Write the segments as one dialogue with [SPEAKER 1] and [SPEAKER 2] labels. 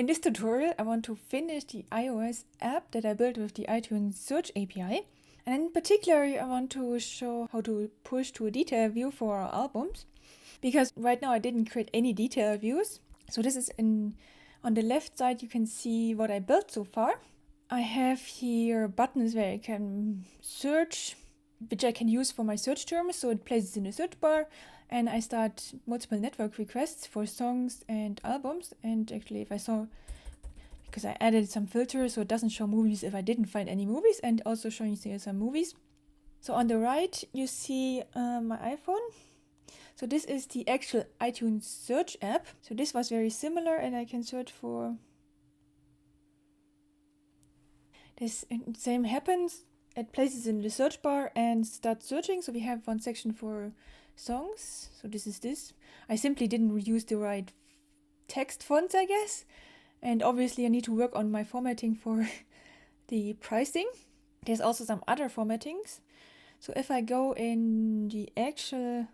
[SPEAKER 1] In this tutorial, I want to finish the iOS app that I built with the iTunes Search API. And in particular, I want to show how to push to a detail view for our albums. Because right now I didn't create any detail views. So this is on the left side, you can see what I built so far. I have here buttons where I can search, which I can use for my search terms. So it places in the search bar and I start multiple network requests for songs and albums. And actually if I saw, because I added some filters so it doesn't show movies if I didn't find any movies, and also showing you some movies. So on the right you see my iPhone. So this is the actual iTunes search app. So this was very similar and I can search for this. Same happens. It places in the search bar and starts searching. So we have one section for songs. So this is this. I simply didn't use the right text fonts, I guess. And obviously I need to work on my formatting for the pricing. There's also some other formattings. So if I go in the actual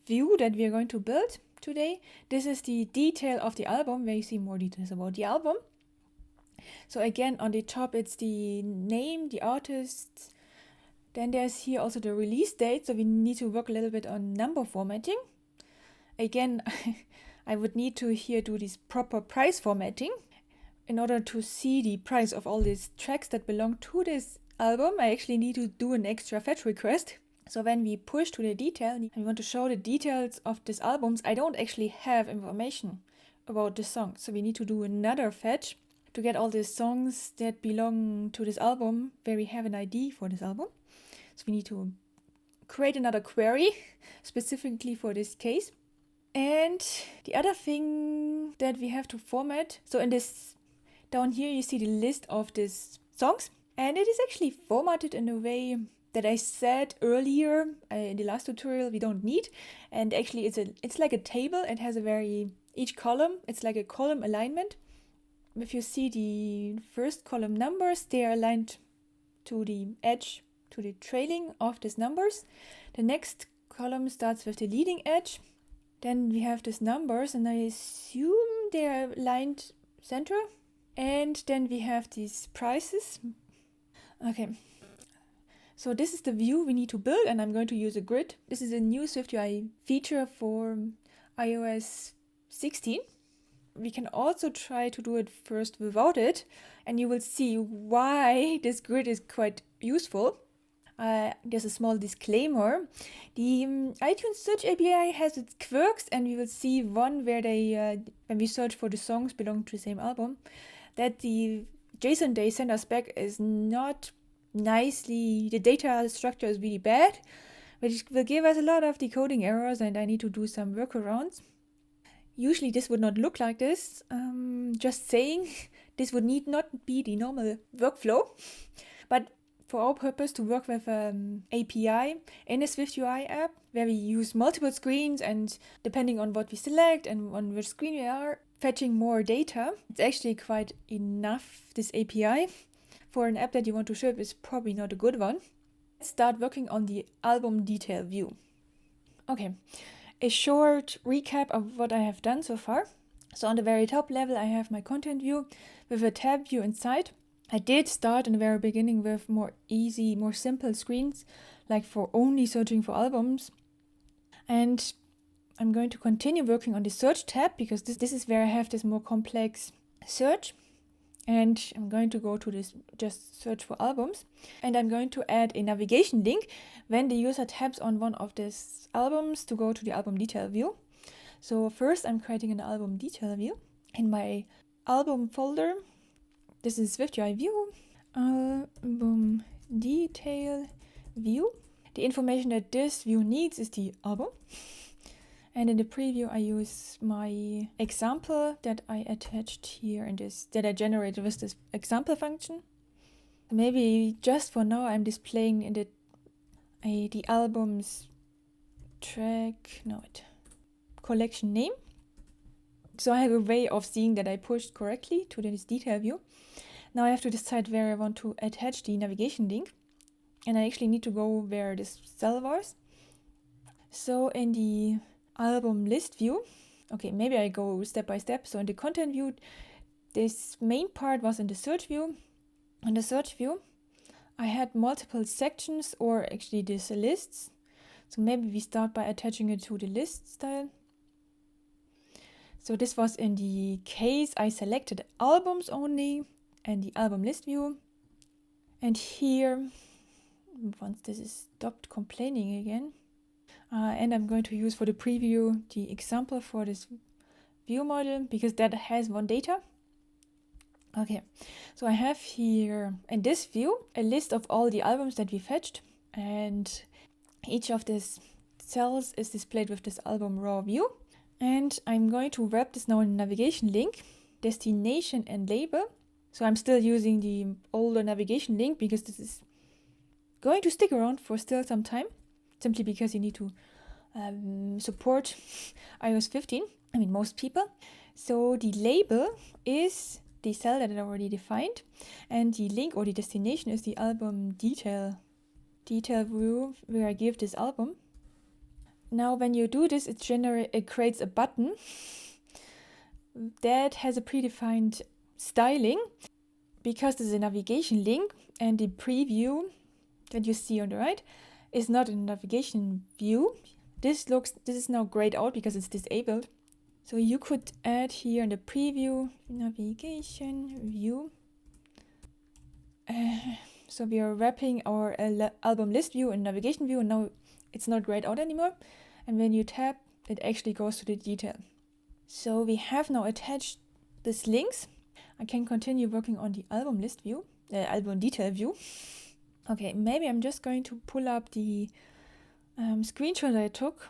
[SPEAKER 1] view that we are going to build today, this is the detail of the album where you see more details about the album. So again, on the top it's the name, the artist, then there's here also the release date, so we need to work a little bit on number formatting. Again, I would need to here do this proper price formatting. In order to see the price of all these tracks that belong to this album, I actually need to do an extra fetch request. So when we push to the detail and we want to show the details of these albums, I don't actually have information about the song. So we need to do another fetch to get all the songs that belong to this album where we have an ID for this album. So we need to create another query specifically for this case. And the other thing that we have to format, so in this down here you see the list of these songs, and it is actually formatted in a way that I said earlier in the last tutorial we don't need. And actually it's like a table. It has each column, it's like a column alignment. If you see the first column numbers, they are aligned to the edge, to the trailing of these numbers. The next column starts with the leading edge. Then we have these numbers, and I assume they are aligned center. And then we have these prices. Okay. So this is the view we need to build, and I'm going to use a grid. This is a new SwiftUI feature for iOS 16. We can also try to do it first without it, and you will see why this grid is quite useful. There's a small disclaimer. The iTunes Search API has its quirks, and we will see one where they, when we search for the songs belonging to the same album, that the JSON they send us back is not nicely, the data structure is really bad, which will give us a lot of decoding errors, and I need to do some workarounds. Usually this would not look like this. Just saying, this would need not be the normal workflow, but for our purpose to work with API in a SwiftUI app where we use multiple screens, and depending on what we select and on which screen we are, fetching more data, it's actually quite enough, this API. For an app that you want to ship is probably not a good one. Let's start working on the album detail view. Okay, a short recap of what I have done so far. So on the very top level I have my content view with a tab view inside. I did start in the very beginning with more easy, more simple screens, like for only searching for albums. And I'm going to continue working on the search tab because this is where I have this more complex search. And I'm going to go to this just search for albums. And I'm going to add a navigation link when the user taps on one of these albums to go to the album detail view. So first I'm creating an album detail view in my album folder. This is SwiftUI view, album detail view. The information that this view needs is the album. And in the preview, I use my example that I attached here in this, that I generated with this example function. Maybe just for now, I'm displaying in the album's collection name. So I have a way of seeing that I pushed correctly to this detail view. Now I have to decide where I want to attach the navigation link. And I actually need to go where this cell was. So in the album list view, okay, maybe I go step by step. So in the content view, this main part was in the search view. In the search view, I had multiple sections, or actually these lists. So maybe we start by attaching it to the list style. So this was in the case I selected albums only and the album list view. And here, once this is stopped complaining again, and I'm going to use for the preview the example for this view model, because that has one data. Okay, so I have here in this view a list of all the albums that we fetched, and each of these cells is displayed with this album raw view. And I'm going to wrap this now in navigation link, destination and label. So I'm still using the older navigation link because this is going to stick around for still some time, simply because you need to support iOS 15. I mean, most people. So the label is the cell that I already defined, and the link or the destination is the album detail view where I give this album. Now when you do this, it creates a button that has a predefined styling. Because this is a navigation link and the preview that you see on the right is not a navigation view, this is now grayed out because it's disabled. So you could add here in the preview navigation view. So we are wrapping our album list view and navigation view, and now it's not grayed out anymore. And when you tap, it actually goes to the detail. So we have now attached these links. I can continue working on the album list view, album detail view. Okay, maybe I'm just going to pull up the screenshot I took.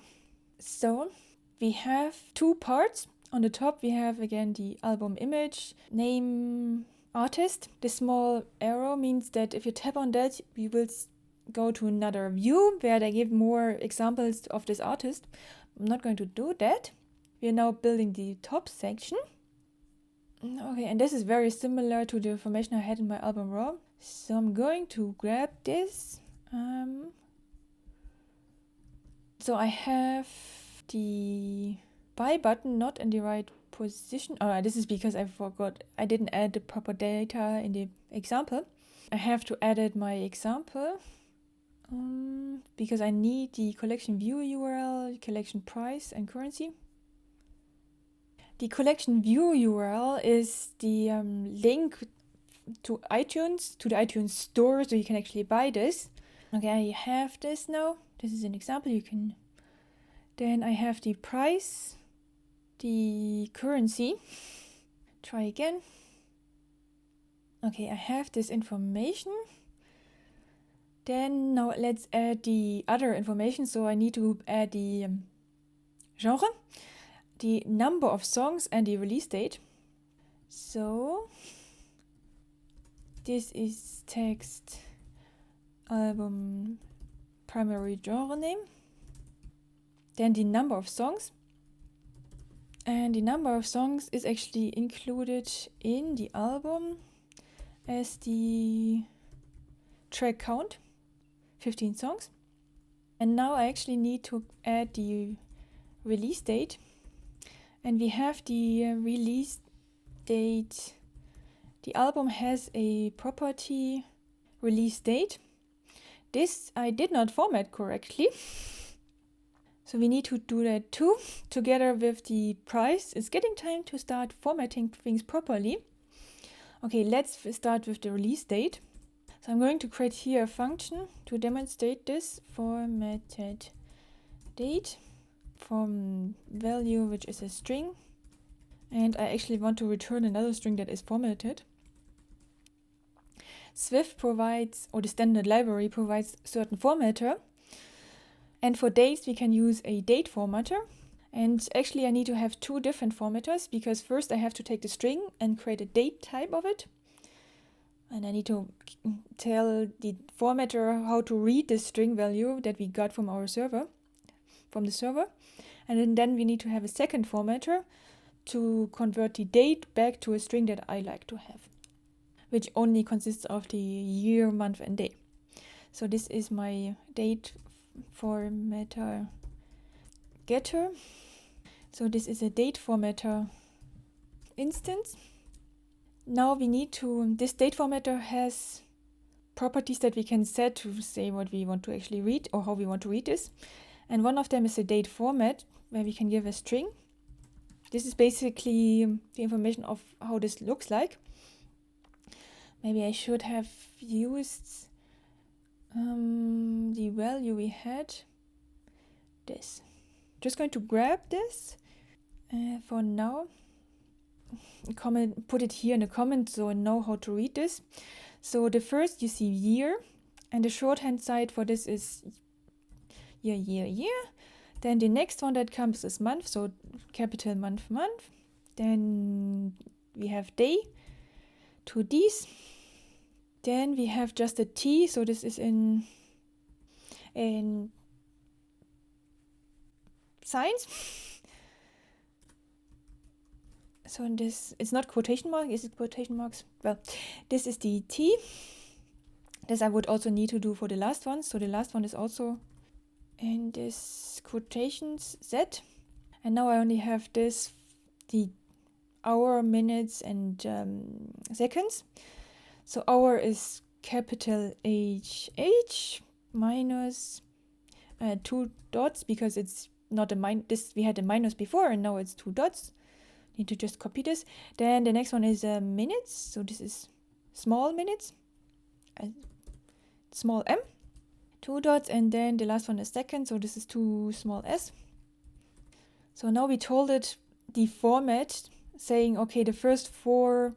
[SPEAKER 1] So we have two parts. On the top, we have again the album image, name, artist. The small arrow means that if you tap on that, we will go to another view where they give more examples of this artist. I'm not going to do that. We are now building the top section. Okay, and this is very similar to the information I had in my album raw. So I'm going to grab this. So I have the buy button not in the right position. Oh, this is because I forgot. I didn't add the proper data in the example. I have to edit my example because I need the collection view URL, collection price, and currency. The collection view URL is the link to iTunes, to the iTunes store, so you can actually buy this. Okay, I have this now. This is an example. Then I have the price, the currency. Try again. Okay, I have this information. Then now let's add the other information. So I need to add the genre, the number of songs, and the release date. So this is text album primary genre name. Then the number of songs. And the number of songs is actually included in the album as the track count, 15 songs. And now I actually need to add the release date. And we have the release date. The album has a property release date. This I did not format correctly. So we need to do that too, together with the price. It's getting time to start formatting things properly. Okay, let's start with the release date. So I'm going to create here a function to demonstrate this. Formatted date from value, which is a string. And I actually want to return another string that is formatted. Swift provides, or the standard library provides certain formatter. And for dates, we can use a date formatter. And actually, I need to have two different formatters because first I have to take the string and create a date type of it. And I need to tell the formatter how to read the string value that we got from our server, from the server. And then we need to have a second formatter to convert the date back to a string that I like to have, which only consists of the year, month, and day. So this is my date formatter getter. So this is a date formatter instance. Now we need to, this date formatter has properties that we can set to say what we want to actually read or how we want to read this. And one of them is a date format where we can give a string. This is basically the information of how this looks like. Maybe I should have used the value we had. This. Just going to grab this for now. Put it here in the comment so I know how to read this. So the first you see year, and the shorthand side for this is year. Then the next one that comes is month, so capital month. Then we have day, 2 Ds. Then we have just a T, so this is in signs. So in this, it's not quotation mark, is it quotation marks? Well, this is the T. This I would also need to do for the last one. So the last one is also in this quotations Z. And now I only have this, the hour, minutes, and seconds. So hour is capital HH minus 2 dots because it's not a this we had a minus before and now it's 2 dots. Need to just copy this. Then the next one is minutes. So this is small minutes, small m, 2 dots, and then the last one is second. So this is 2 small s. So now we told it the format saying, okay, the first 4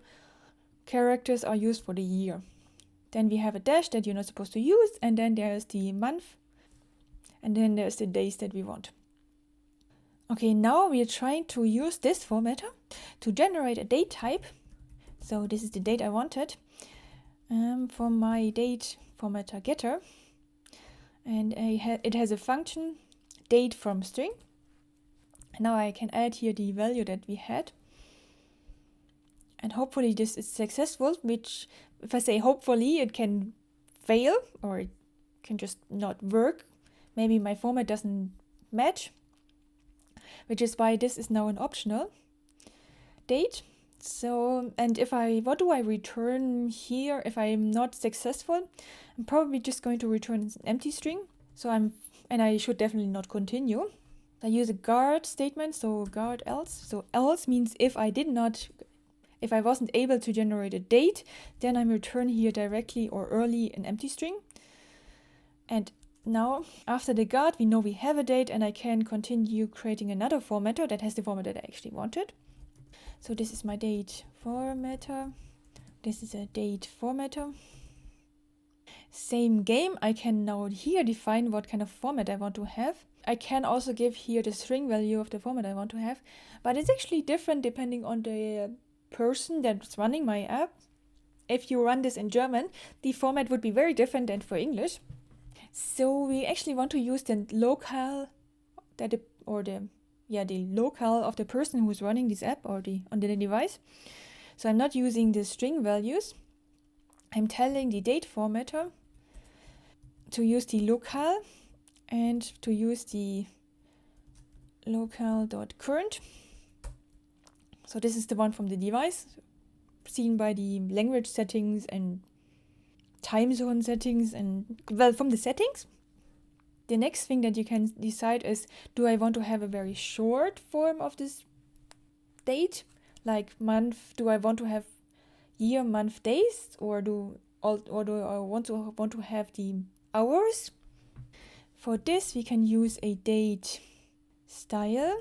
[SPEAKER 1] characters are used for the year. Then we have a dash that you're not supposed to use, and then there's the month, and then there's the days that we want. Okay, now we are trying to use this formatter to generate a date type. So this is the date I wanted for my date formatter getter. And it has a function date from string. Now I can add here the value that we had. And hopefully this is successful, which if I say hopefully it can fail or it can just not work. Maybe my format doesn't match, which is why this is now an optional date. So, and what do I return here if I'm not successful? I'm probably just going to return an empty string. So I should definitely not continue. I use a guard statement, so guard else. So else means if I wasn't able to generate a date, then I return here directly or early an empty string. And now, after the guard, we know we have a date, and I can continue creating another formatter that has the format that I actually wanted. So this is my date formatter. This is a date formatter. Same game, I can now here define what kind of format I want to have. I can also give here the string value of the format I want to have, but it's actually different depending on the person that's running my app. If you run this in German, the format would be very different than for English. So we actually want to use the locale the locale of the person who's running this app or on the device. So I'm not using the string values. I'm telling the date formatter to use the locale and to use the locale.current. So this is the one from the device, seen by the language settings and time zone settings and, well, from the settings. The next thing that you can decide is, do I want to have a very short form of this date, like month? Do I want to have year, month, days, or do I want to have the hours? For this, we can use a date style,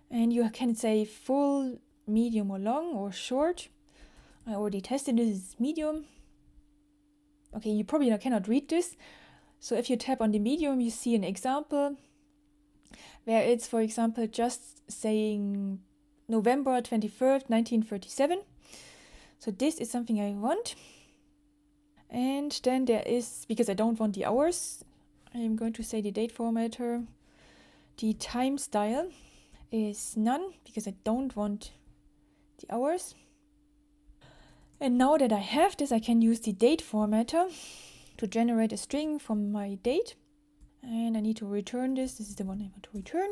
[SPEAKER 1] and you can say full, medium, or long, or short. I already tested this is medium. Okay, you probably cannot read this. So if you tap on the medium, you see an example where it's, for example, just saying November 23rd, 1937. So this is something I want. And then there is, because I don't want the hours, I'm going to say the date formatter. The time style is none, because I don't want the hours. And now that I have this, I can use the date formatter to generate a string from my date. And I need to return this. This is the one I want to return.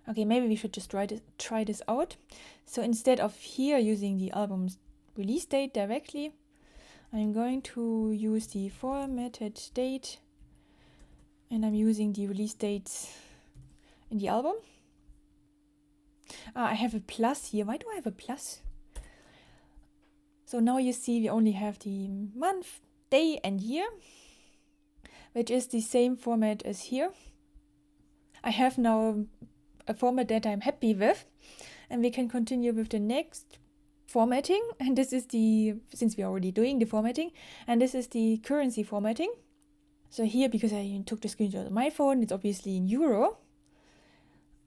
[SPEAKER 1] Okay, maybe we should just try this out. So instead of here using the album release date directly. I'm going to use the formatted date, and I'm using the release dates in the album. I have a plus here. Why do I have a plus? So now you see we only have the month, day, and year, which is the same format as here. I have now a format that I'm happy with, and we can continue with the next formatting. And this is since we're already doing the formatting, and this is the currency formatting. So here, because I took the screenshot on my phone, it's obviously in euro.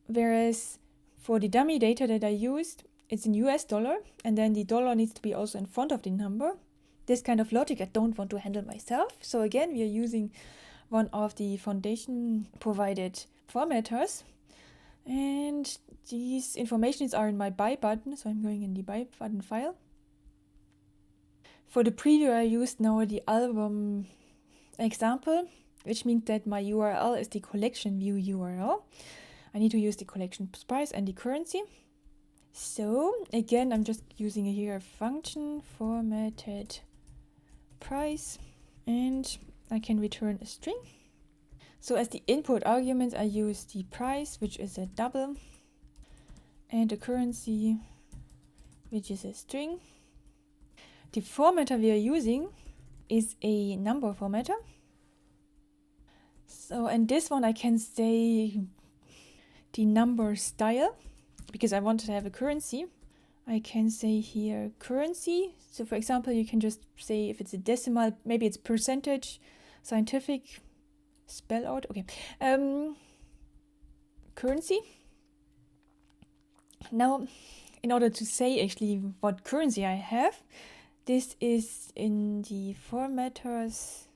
[SPEAKER 1] Whereas for the dummy data that I used, it's in US dollar, and then the dollar needs to be also in front of the number. This kind of logic I don't want to handle myself. So again, we are using one of the foundation provided formatters. And these informations are in my buy button, so I'm going in the buy button file. For the preview, I used now the album example, which means that my URL is the collection view URL. I need to use the collection price and the currency. So again, I'm just using here a function formatted price, and I can return a string. So as the input arguments, I use the price, which is a double, and the currency, which is a string. The formatter we are using is a number formatter. So, and this one I can say the number style, because I want to have a currency. I can say here currency. So for example, you can just say if it's a decimal, maybe it's percentage, scientific, spell out, okay. Currency. Now, in order to say actually what currency I have, this is in the formatter's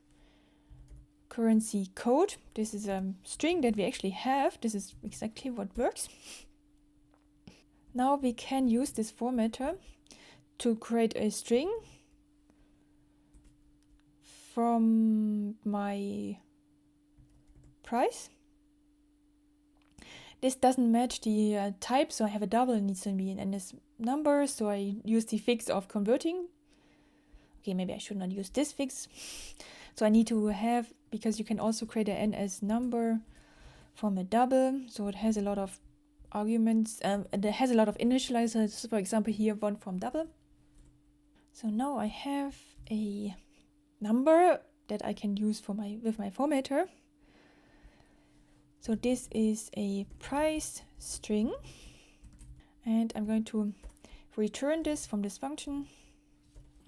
[SPEAKER 1] currency code. This is a string that we actually have. This is exactly what works. Now we can use this formatter to create a string from my price. This doesn't match the type, so I have a double. It needs to be an NS number, so I use the fix of converting. Okay, maybe I should not use this fix. So I need to have, because you can also create an NS number from a double, so it has a lot of arguments, and it has a lot of initializers. So for example, here one from double. So now I have a number that I can use with my formatter. So this is a price string, and I'm going to return this from this function,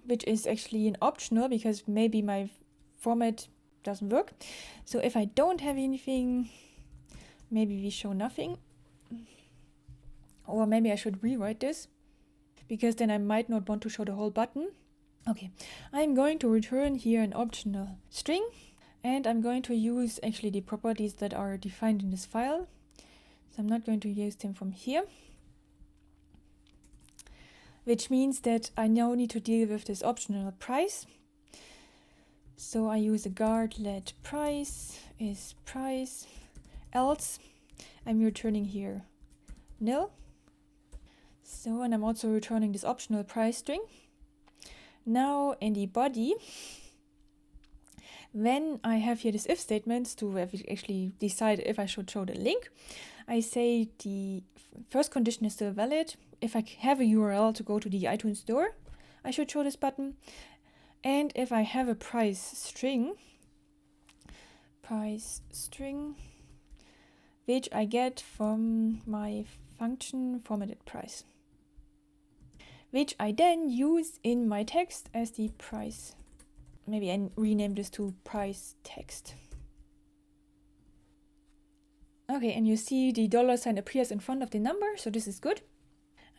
[SPEAKER 1] which is actually an optional because maybe my format doesn't work. So if I don't have anything, maybe we show nothing, or maybe I should rewrite this, because then I might not want to show the whole button. Okay, I'm going to return here an optional string, and I'm going to use actually the properties that are defined in this file. So I'm not going to use them from here, which means that I now need to deal with this optional price. So I use a guard let price is price, else I'm returning here nil. So, and I'm also returning this optional price string. Now in the body, when I have here this if statements to actually decide if I should show the link, I say the first condition is still valid. If I have a URL to go to the iTunes store, I should show this button. And if I have a price string, which I get from my function formatted price, which I then use in my text as the price. Maybe I rename this to price text. Okay, and you see the $sign appears in front of the number, so this is good.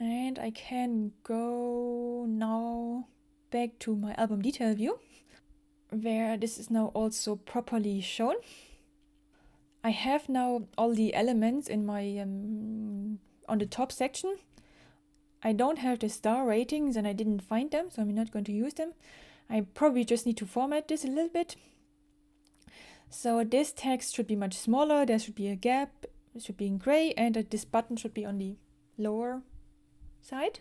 [SPEAKER 1] And I can go now back to my album detail view, where this is now also properly shown. I have now all the elements in my on the top section. I don't have the star ratings and I didn't find them, so I'm not going to use them. I probably just need to format this a little bit. So this text should be much smaller, there should be a gap, it should be in gray, and this button should be on the lower side.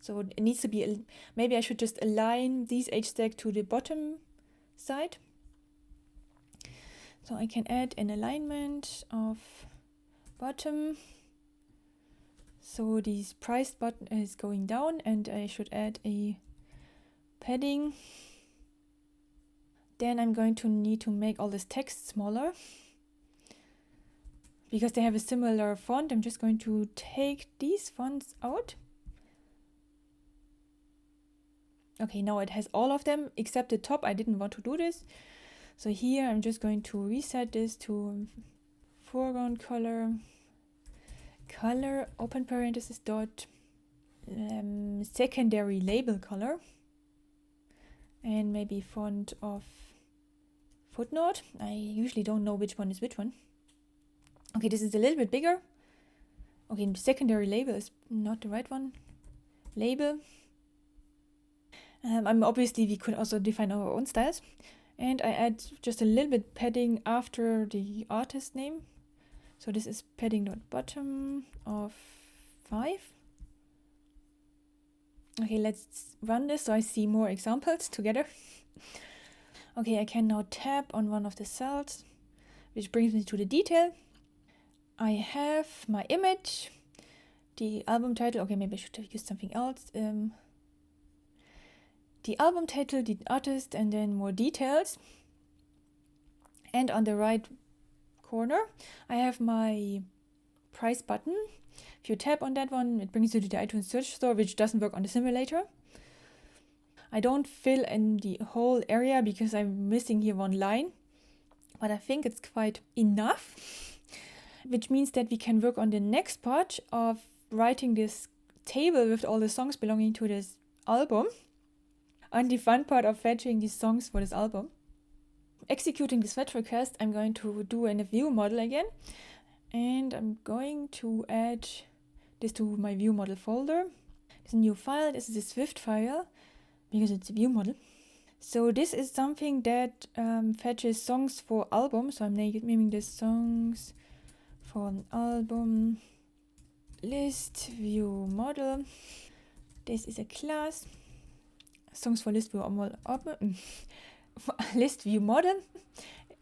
[SPEAKER 1] So it needs to be, maybe I should just align these HStack to the bottom side. So I can add an alignment of bottom. So this price button is going down, and I should add a padding. Then I'm going to need to make all this text smaller. Because they have a similar font, I'm just going to take these fonts out. Okay, now it has all of them except the top. I didn't want to do this. So here I'm just going to reset this to foreground color, open parenthesis dot, secondary label color, and maybe font of footnote. I usually don't know which one is which one. Okay, this is a little bit bigger. Okay, secondary label is not the right one. Label. Obviously, we could also define our own styles. And I add just a little bit padding after the artist name. So this is padding.bottom of 5. Okay, let's run this so I see more examples together. Okay, I can now tap on one of the cells, which brings me to the detail. I have my image, the album title. Okay, maybe I should have used something else. The album title, the artist, and then more details. And on the right corner, I have my price button. If you tap on that one, it brings you to the iTunes search store, which doesn't work on the simulator. I don't fill in the whole area because I'm missing here one line, but I think it's quite enough, which means that we can work on the next part of writing this table with all the songs belonging to this album, and the fun part of fetching these songs for this album. Executing this fetch request, I'm going to do a view model again, and I'm going to add this to my view model folder. It's a new file. This is a Swift file because it's a view model. So this is something that fetches songs for album. So I'm naming this songs for an album list view model. This is a class. Songs for list view list view model.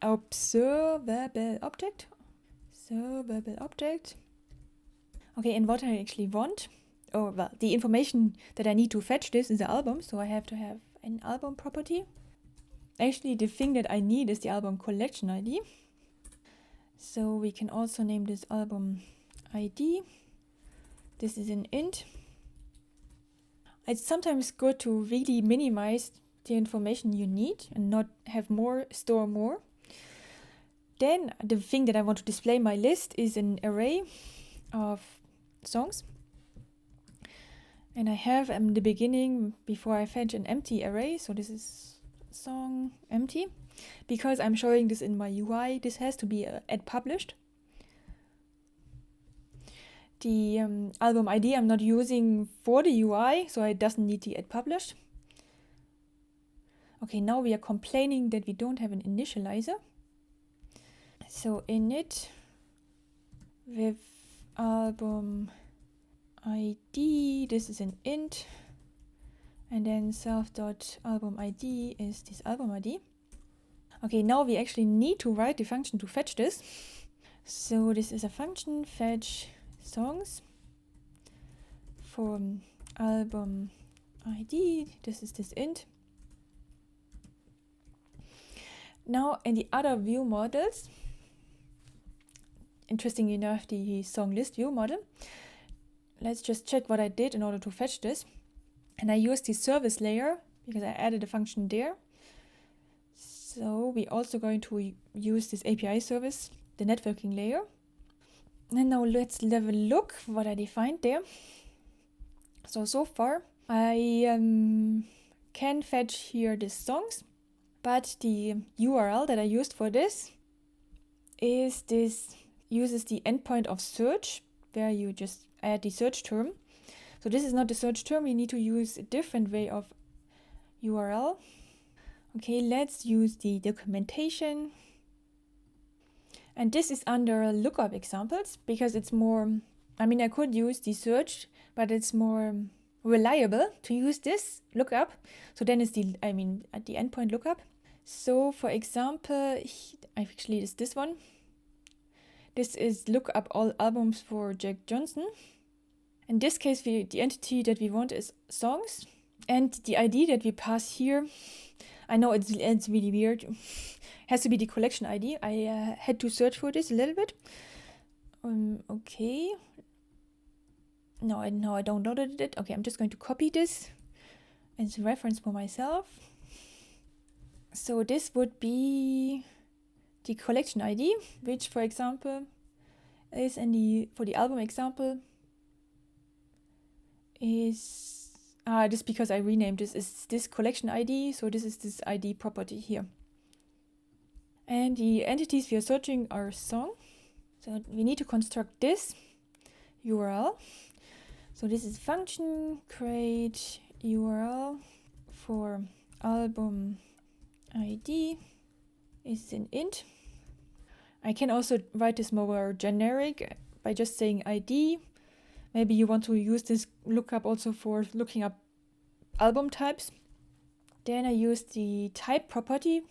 [SPEAKER 1] Observable object. Okay, and what I actually want, the information that I need to fetch this is the album, so I have to have an album property. Actually, the thing that I need is the album collection ID. So we can also name this album ID. This is an int. It's sometimes good to really minimize the information you need and not have more, store more. Then the thing that I want to display my list is an array of songs. And I have in the beginning, before I fetch, an empty array. So this is song empty. Because I'm showing this in my UI, this has to be at published. The album ID I'm not using for the UI, so it doesn't need the at published. Okay, now we are complaining that we don't have an initializer. So init with album ID, this is an int, and then self.album ID is this album ID. Okay, now we actually need to write the function to fetch this. So this is a function fetch songs for album ID. This is this int. Now in the other view models, interesting enough, the song list view model, let's just check what I did in order to fetch this. And I used the service layer because I added a function there. So we're also going to use this API service, the networking layer. And now let's have a look what I defined there. So far I can fetch here the songs, but the URL that I used for this is uses the endpoint of search, where you just add the search term. So this is not the search term, we need to use a different way of URL. Okay, let's use the documentation. And this is under lookup examples because it's more, I could use the search, but it's more, reliable to use this lookup. So then it's at the endpoint lookup. So for example, actually it's this one. This is look up all albums for Jack Johnson. In this case, the entity that we want is songs. And the ID that we pass here, I know it's really weird, has to be the collection ID. I had to search for this a little bit. Okay. No, I downloaded it. Okay, I'm just going to copy this as a reference for myself. So this would be the collection ID, which for example is for the album example is this because I renamed this is this collection ID, so this is this ID property here. And the entities we are searching are song. So we need to construct this URL. So this is function create URL for album ID is an int. I can also write this more generic by just saying ID. Maybe you want to use this lookup also for looking up album types. Then I use the type property.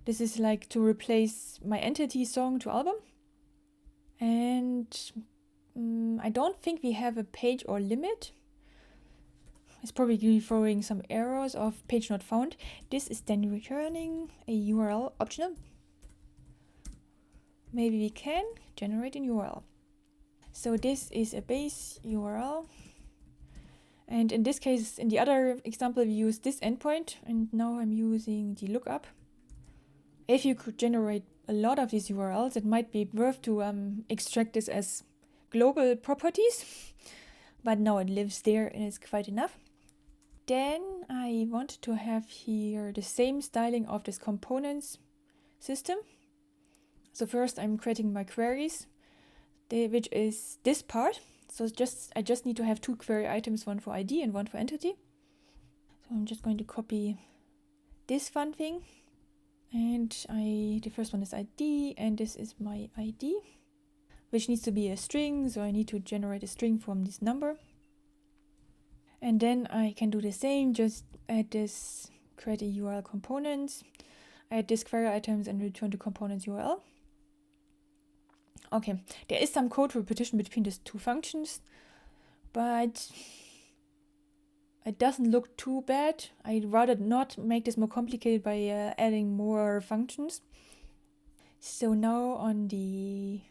[SPEAKER 1] This is like to replace my entity song to album. And I don't think we have a page or limit. It's probably throwing some errors of page not found. This is then returning a URL optional. Maybe we can generate a URL. So this is a base URL. And in this case, in the other example, we use this endpoint. And now I'm using the lookup. If you could generate a lot of these URLs, it might be worth to extract this as global properties. But now it lives there and it's quite enough. Then I want to have here the same styling of this components system. So first I'm creating my queries, which is this part. So I just need to have two query items, one for ID and one for entity. So I'm just going to copy this fun thing. And the first one is ID, and this is my ID, which needs to be a string. So I need to generate a string from this number. And then I can do the same, just add this, create a URL component, add this query items and return the components URL. Okay, there is some code repetition between these two functions, but it doesn't look too bad. I'd rather not make this more complicated by adding more functions. So now on the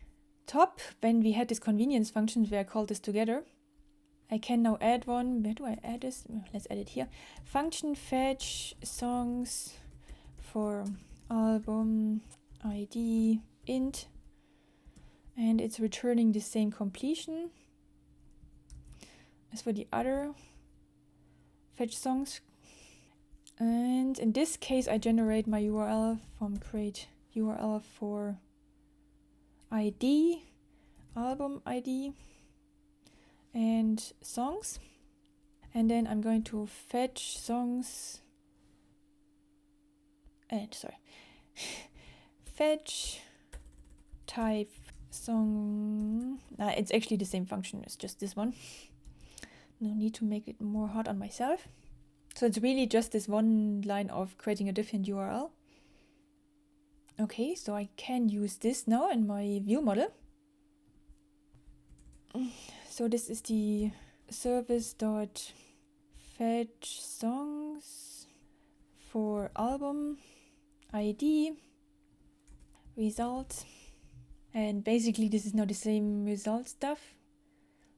[SPEAKER 1] top, when we had this convenience function where I called this together, I can now add one. Where do I add this? Let's add it here. Function fetch songs for album ID int. And it's returning the same completion as for the other fetch songs. And in this case, I generate my URL from create URL for ID, album ID, and songs. And then I'm going to fetch songs fetch type song. It's actually the same function, it's just this one. No need to make it more hard on myself. So it's really just this one line of creating a different URL. Okay, so I can use this now in my view model. So this is the service.fetch songs for album ID result. And basically this is now the same result stuff.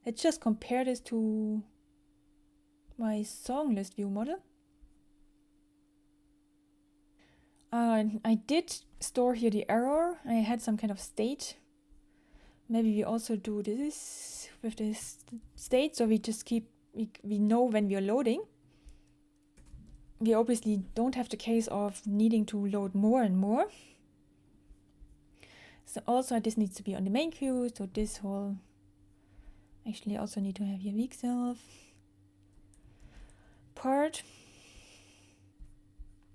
[SPEAKER 1] Let's just compare this to my song list view model. I did store here the error. I had some kind of state. Maybe we also do this with this state, so we just we know when we are loading. We obviously don't have the case of needing to load more and more. So also this needs to be on the main queue, so this whole actually also need to have your weak self part.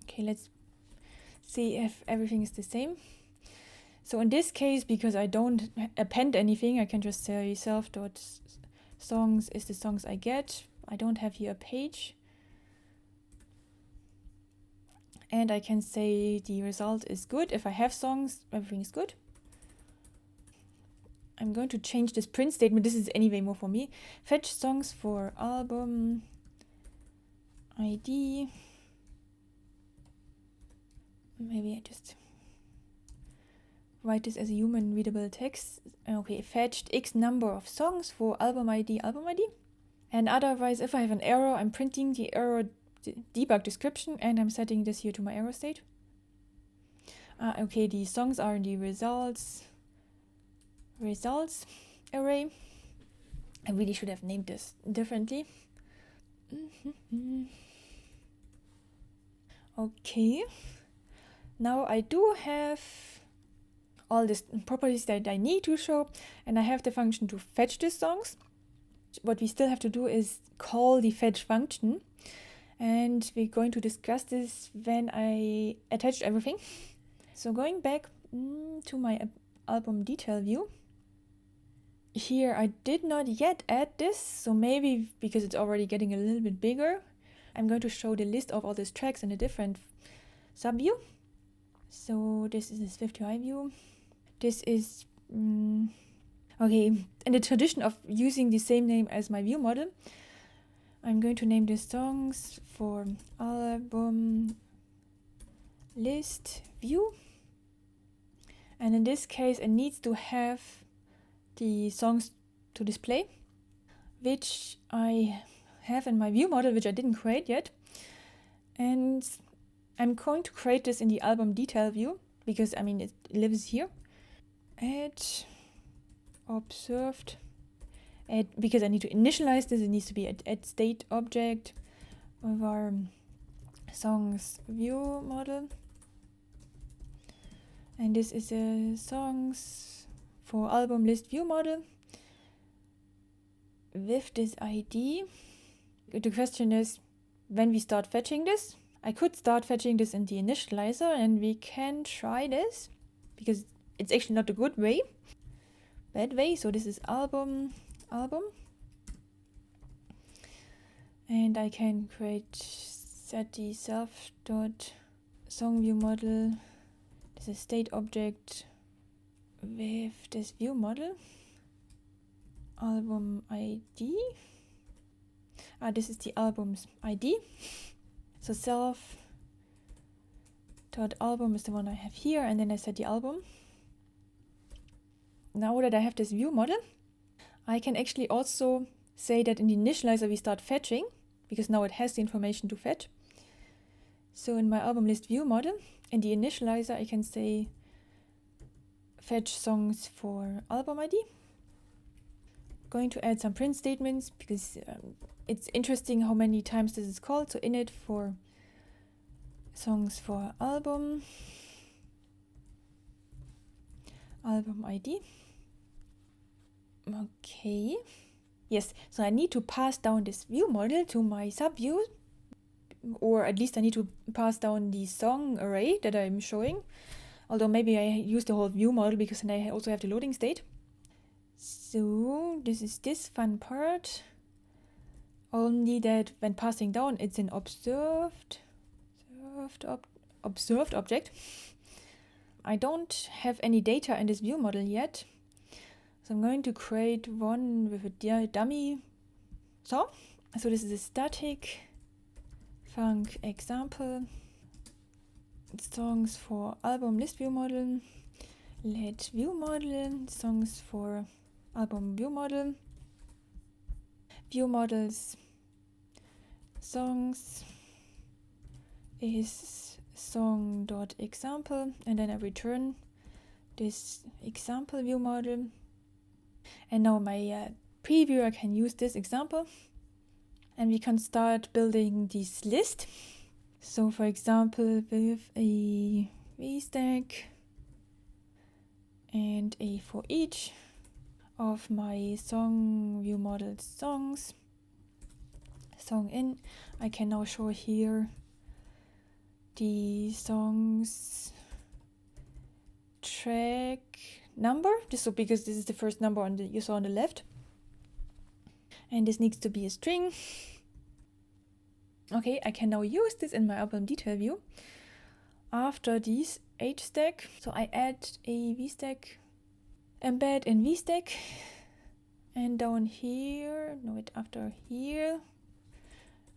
[SPEAKER 1] Okay, let's see if everything is the same. So in this case, because I don't append anything, I can just say songs is the songs I get. I don't have here a page. And I can say the result is good. If I have songs, everything is good. I'm going to change this print statement. This is anyway more for me. Fetch songs for album ID. Maybe I just write this as a human readable text. Okay, fetched X number of songs for album ID. And otherwise, if I have an error, I'm printing the error debug description and I'm setting this here to my error state. Okay, the songs are in the results array. I really should have named this differently. Okay, now I do have all these properties that I need to show, and I have the function to fetch these songs. What we still have to do is call the fetch function, and we're going to discuss this when I attach everything. So going back to my album detail view, here I did not yet add this, so maybe because it's already getting a little bit bigger, I'm going to show the list of all these tracks in a different subview. So this is the SwiftUI view. This is, okay, in the tradition of using the same name as my view model, I'm going to name the songs for album list view. And in this case, it needs to have the songs to display, which I have in my view model, which I didn't create yet. And I'm going to create this in the album detail view because, I mean, it lives here. Add observed. Because I need to initialize this, it needs to be add state object of our songs view model. And this is a songs for album list view model with this ID. The question is when we start fetching this. I could start fetching this in the initializer and we can try this because it's actually not a bad way. So this is album. And I can set the self.song view model. This is state object with this view model. Album ID. This is the album's ID. So self.album is the one I have here, and then I set the album. Now that I have this view model, I can actually also say that in the initializer we start fetching, because now it has the information to fetch. So in my album list view model, in the initializer I can say fetch songs for album ID. Going to add some print statements because it's interesting how many times this is called. So init for songs for album ID. Okay. Yes, so I need to pass down this view model to my subview, or at least I need to pass down the song array that I'm showing. Although maybe I use the whole view model because then I also have the loading state. So this is this fun part. Only that when passing down, it's an observed object. I don't have any data in this view model yet. So I'm going to create one with a dummy song. So this is a static func example. Songs for album list view model. Let view model. Songs for album view model. View models. Songs is song.example, and then I return this example view model. And now my previewer can use this example, and we can start building this list. So for example, with a vstack and a for each of my song view model songs, song in, I can now show here the songs track number, just so because this is the first number you saw on the left. And this needs to be a string. Okay, I can now use this in my album detail view. After this h-stack, so I add a vstack, embed in vstack, and down here, no wait, after here,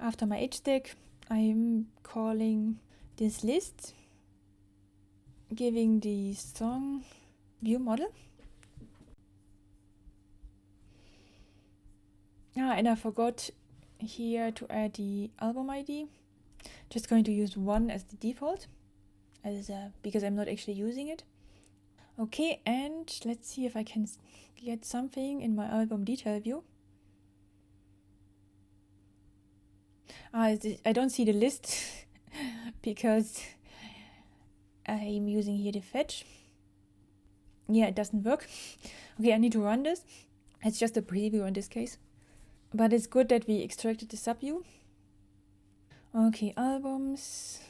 [SPEAKER 1] after my h-stack, I'm calling this list, giving the song view model. And I forgot here to add the album ID. Just going to use 1 as the default, because I'm not actually using it. Okay, and let's see if I can get something in my album detail view. I don't see the list because I'm using here the fetch. Yeah, it doesn't work. Okay, I need to run this. It's just a preview in this case. But it's good that we extracted the subview. Okay, albums.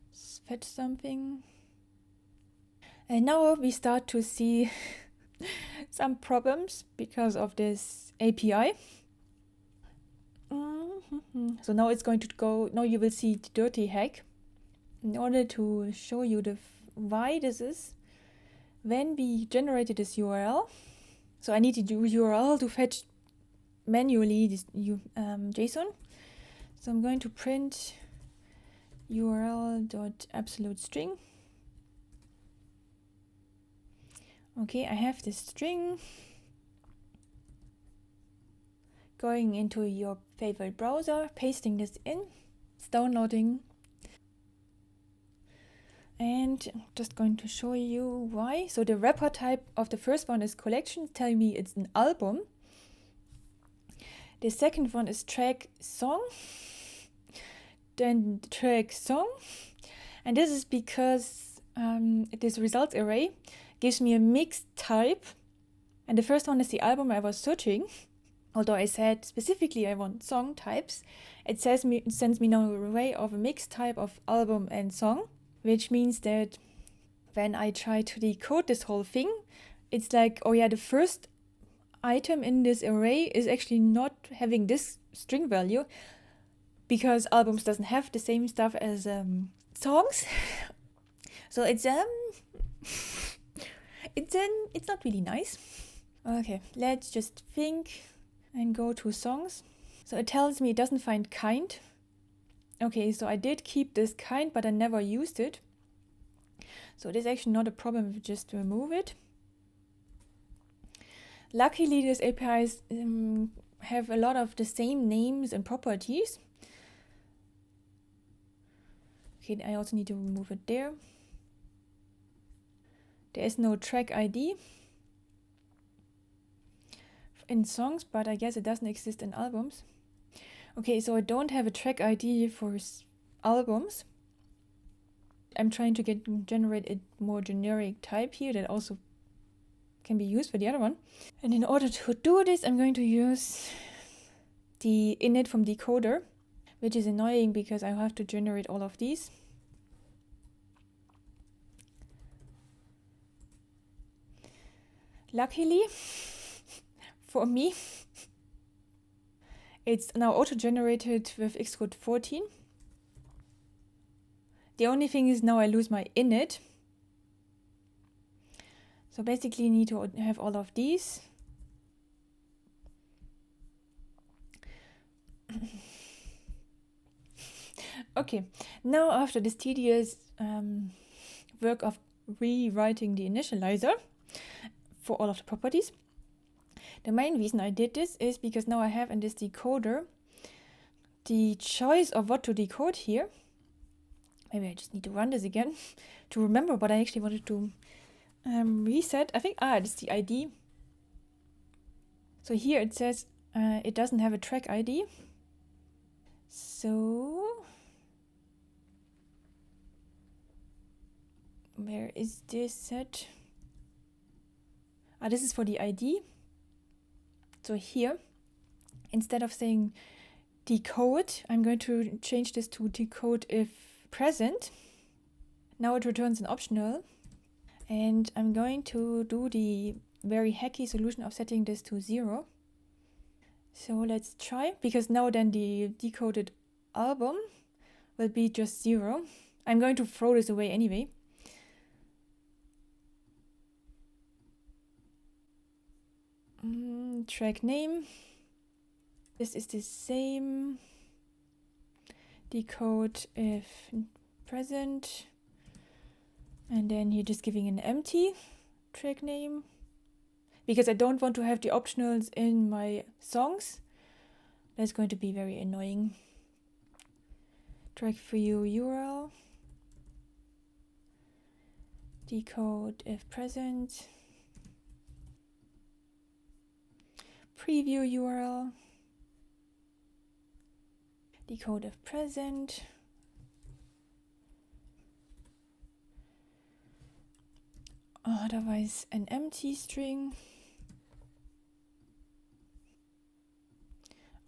[SPEAKER 1] Let's fetch something. And now we start to see some problems because of this API. So now it's going to go, now you will see the dirty hack. In order to show you why this is, when we generated this URL, so I need the URL to fetch manually this JSON. So I'm going to print URL.absolute string. Okay, I have this string going into your favorite browser, pasting this in, it's downloading. And I'm just going to show you why. So the wrapper type of the first one is collection, telling me it's an album. The second one is track song, then track song. And this is because this results array gives me a mixed type. And the first one is the album I was searching. Although I said specifically I want song types, it sends me now an array of a mixed type of album and song. Which means that when I try to decode this whole thing, it's like, oh yeah, the first item in this array is actually not having this string value because albums doesn't have the same stuff as songs. So it's not really nice. Okay, let's just think and go to songs. So it tells me it doesn't find kind. Okay, so I did keep this kind, but I never used it. So it is actually not a problem if you just remove it. Luckily, these APIs have a lot of the same names and properties. Okay, I also need to remove it there. There is no track ID in songs, but I guess it doesn't exist in albums. Okay, so I don't have a track ID for albums. I'm trying to generate a more generic type here that also can be used for the other one. And in order to do this, I'm going to use the init from decoder, which is annoying because I have to generate all of these. Luckily, for me, it's now auto-generated with Xcode 14. The only thing is now I lose my init. So basically you need to have all of these. Okay, now after this tedious work of rewriting the initializer for all of the properties, the main reason I did this is because now I have in this decoder the choice of what to decode here. Maybe I just need to run this again to remember what I actually wanted to reset. I think, it's the ID. So here it says it doesn't have a track ID. So where is this set? This is for the ID. So here, instead of saying decode, I'm going to change this to decode if present. Now it returns an optional. And I'm going to do the very hacky solution of setting this to 0. So let's try, because now then the decoded album will be just 0. I'm going to throw this away anyway. Track name. This is the same. Decode if present. And then you're just giving an empty track name. Because I don't want to have the optionals in my songs. That's going to be very annoying. Track for you URL. Decode if present. Preview URL. Decode if present. Otherwise an empty string.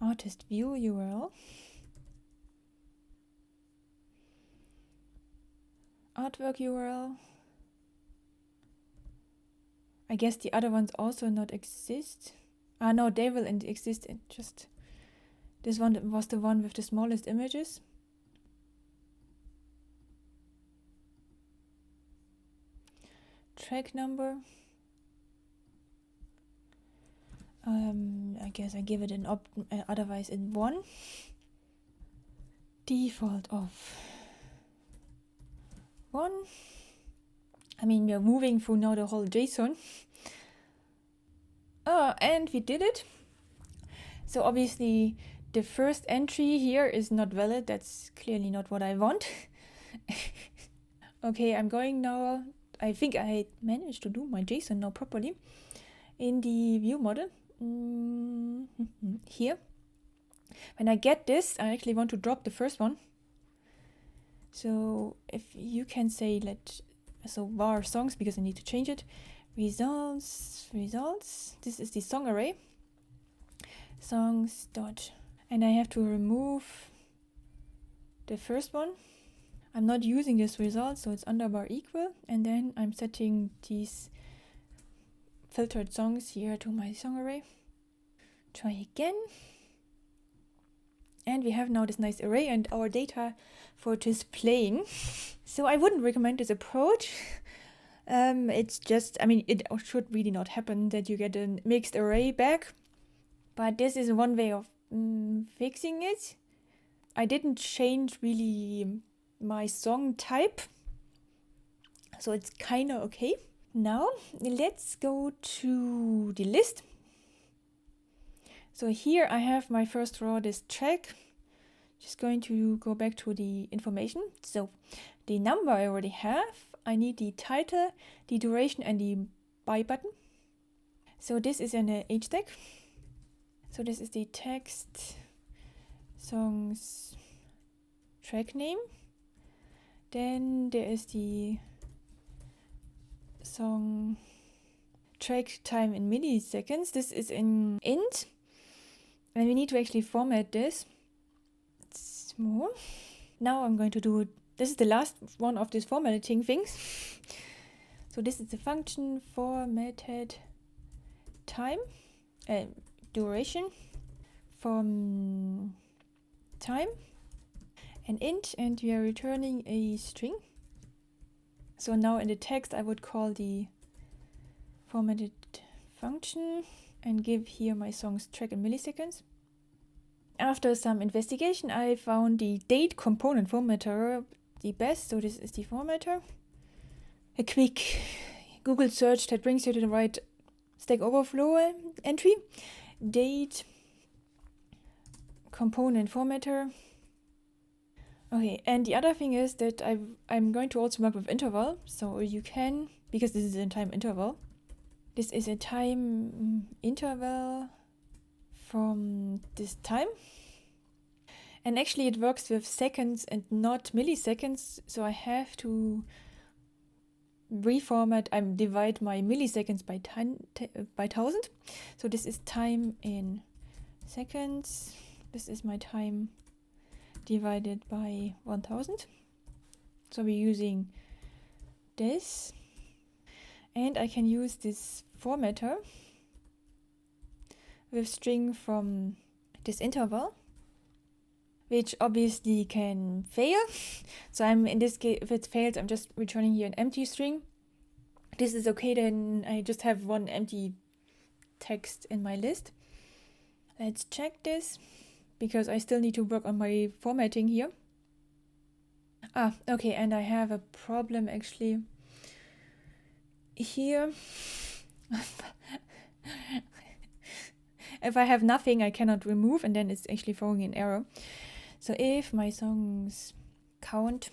[SPEAKER 1] Artist view URL. Artwork URL. I guess the other ones also not exist. No, they will exist. Just this one was the one with the smallest images. Track number. I guess I give it an otherwise in 1. Default of 1. I mean, we're moving through now the whole JSON. And we did it. So obviously the first entry here is not valid. That's clearly not what I want. Okay, I'm going now. I think I managed to do my JSON now properly in the view model. Here. When I get this, I actually want to drop the first one. So if you can say var songs, because I need to change it. Results. This is the song array. Songs dot. And I have to remove the first one. I'm not using this result, so it's underbar equal. And then I'm setting these filtered songs here to my song array. Try again. And we have now this nice array and our data for displaying. So I wouldn't recommend this approach. It's just, I mean, it should really not happen that you get a mixed array back. But this is one way of fixing it. I didn't change really my song type. So it's kind of okay. Now let's go to the list. So here I have my first row, this track. Just going to go back to the information. So the number I already have. I need the title, the duration, and the buy button. So this is an H tag. So this is the text, songs, track name. Then there is the song track time in milliseconds. This is in int. And we need to actually format this. It's small. Now I'm going to do, this is the last one of these formatting things. So this is the function formatted time, duration from time, and int, and we are returning a string. So now in the text I would call the formatted function and give here my song's track in milliseconds. After some investigation, I found the date component formatter the best. So this is the formatter. A quick Google search that brings you to the right Stack Overflow entry. Date component formatter. Okay, and the other thing is that I'm going to also work with interval. So you can, because this is a time interval. This is a time interval from this time. And actually it works with seconds and not milliseconds. So I have to reformat, I divide my milliseconds by 1000. So this is time in seconds. This is my time divided by 1000. So we're using this. And I can use this formatter with string from this interval, which obviously can fail. So I'm in this case, if it fails, I'm just returning here an empty string. This is okay, then I just have one empty text in my list. Let's check this, because I still need to work on my formatting here. Okay, and I have a problem actually here. If I have nothing, I cannot remove, and then it's actually throwing an error. So if my songs count,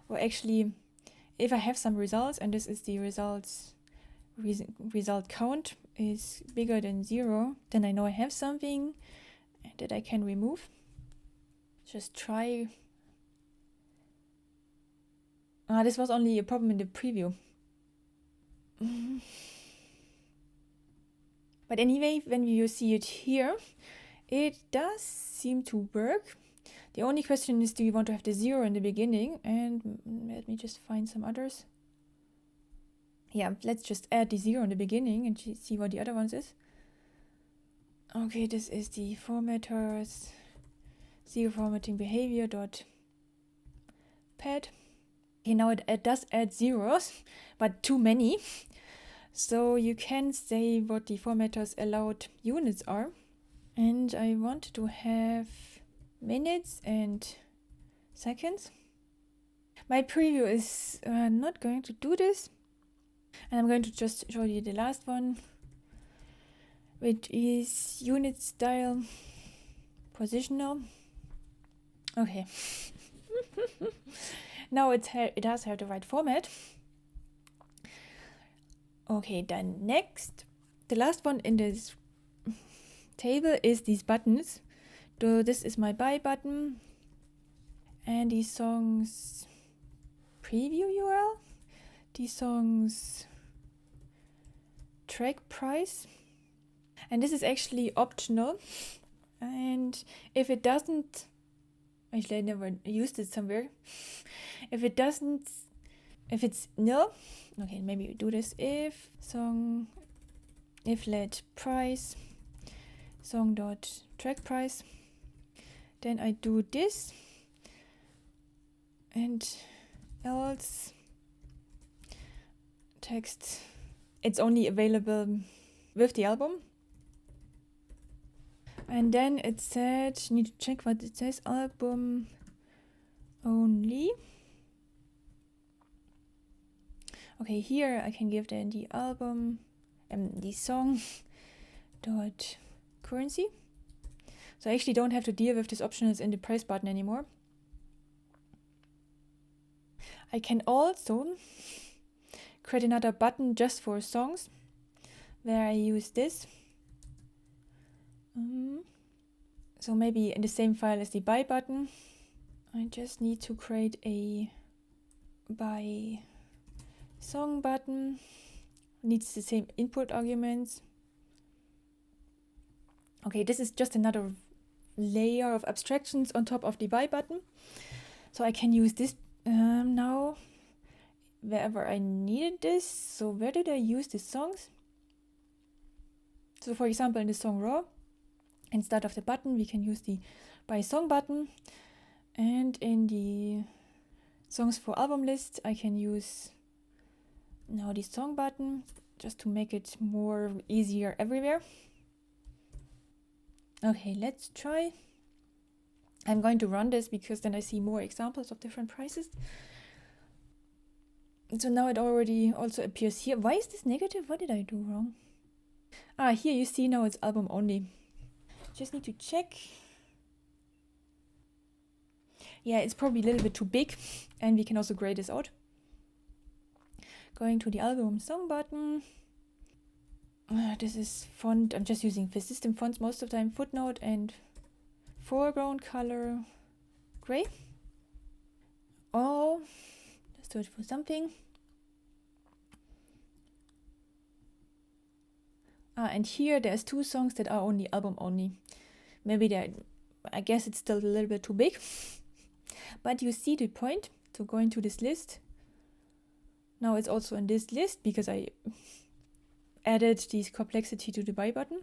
[SPEAKER 1] or actually if I have some results, and this is the result count is bigger than 0, then I know I have something that I can remove. Just try. This was only a problem in the preview. But anyway, when you see it here, it does seem to work. The only question is, do you want to have the 0 in the beginning? And let me just find some others. Yeah, let's just add the 0 in the beginning and see what the other ones is. Okay, this is the formatters 0 formatting behavior dot pad. Okay, now it does add zeros, but too many. So you can say what the formatter's allowed units are. And I want to have minutes and seconds. My preview is not going to do this. And I'm going to just show you the last one, which is unit style positional. Okay. Now it does have the right format. Okay, then next, the last one in this table is these buttons. So this is my buy button and the song's preview URL, the song's track price, and this is actually optional. And if it doesn't, actually I never used it somewhere. If it's nil, okay, maybe we do this. If let price song dot track price, then I do this, and else text, it's only available with the album. And then it said, you need to check what it says, album only. Okay, here I can give then the album and the song dot currency. So I actually don't have to deal with this optionals in the price button anymore. I can also create another button just for songs where I use this. So maybe in the same file as the buy button, I just need to create a buy song button. Needs the same input arguments. Okay, this is just another layer of abstractions on top of the buy button. So I can use this now wherever I needed this. So where did I use these songs? So for example, in the song raw, instead of the button, we can use the buy song button. And in the songs for album list, I can use now the song button just to make it more easier everywhere. Okay, let's try. I'm going to run this because then I see more examples of different prices. So now it already also appears here. Why is this negative? What did I do wrong? Here you see now it's album only. Just need to check. Yeah, it's probably a little bit too big, and we can also gray this out. Going to the album song button. This is font. I'm just using the system fonts most of the time. Footnote and foreground color gray. Oh, let's do it for something. And here there's 2 songs that are only album only. Maybe I guess it's still a little bit too big. But you see the point. So going to this list. Now it's also in this list because I added this complexity to the buy button.